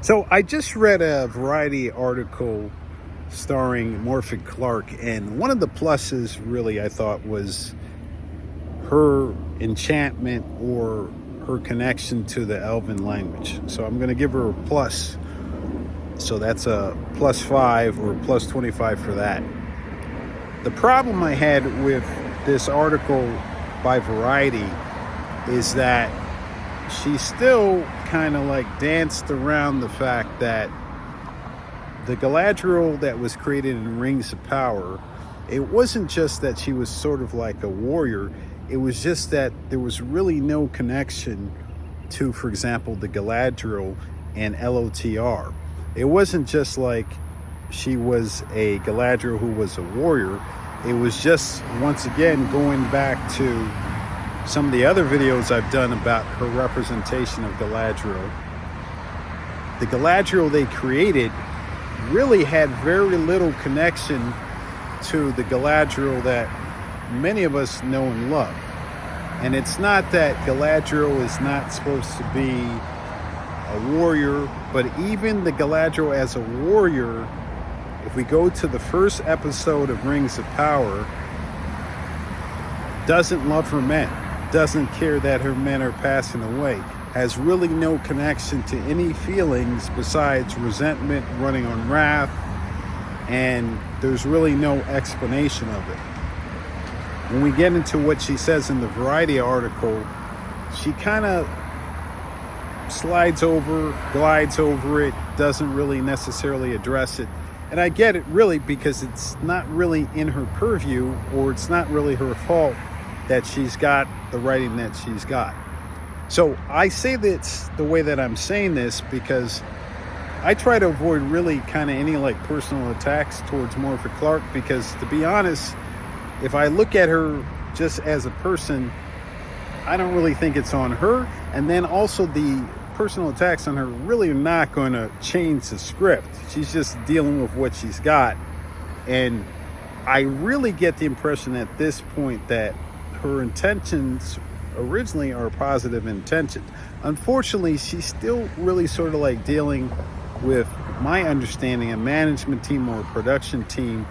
So I just read a Variety article starring Morfydd Clark, and one of the pluses really I thought was her enchantment or her connection to the Elven language. So I'm going to give her a plus. So that's a +5 or +25 for that. The problem I had with this article by Variety is that she still kind of like danced around the fact that the Galadriel that was created in Rings of Power, it wasn't just that she was sort of like a warrior, it was just that there was really no connection to, for example, the Galadriel and LOTR. It wasn't just like she was a Galadriel who was a warrior. It was just, once again, going back to some of the other videos I've done about her representation of Galadriel. The Galadriel they created really had very little connection to the Galadriel that many of us know and love. And it's not that Galadriel is not supposed to be a warrior, but even the Galadriel as a warrior, if we go to the first episode of Rings of Power, doesn't love her men, doesn't care that her men are passing away, has really no connection to any feelings besides resentment, running on wrath, and there's really no explanation of it. When we get into what she says in the Variety article, she kind of glides over it, doesn't really necessarily address it. And I get it really because it's not really in her purview, or it's not really her fault that she's got the writing that she's got. So I say this the way that I'm saying this because I try to avoid really kind of any like personal attacks towards Morfydd Clark, because to be honest, if I look at her just as a person, I don't really think it's on her. And then also the personal attacks on her really are not going to change the script. She's just dealing with what she's got. And I really get the impression at this point that her intentions originally are positive intentions. Unfortunately, she's still really sort of like dealing with, my understanding, a management team or a production team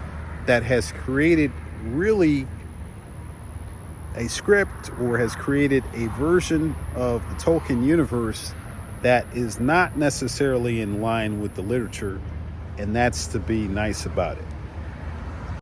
that has created really a script or has created a version of the Tolkien universe that is not necessarily in line with the literature, and that's to be nice about it.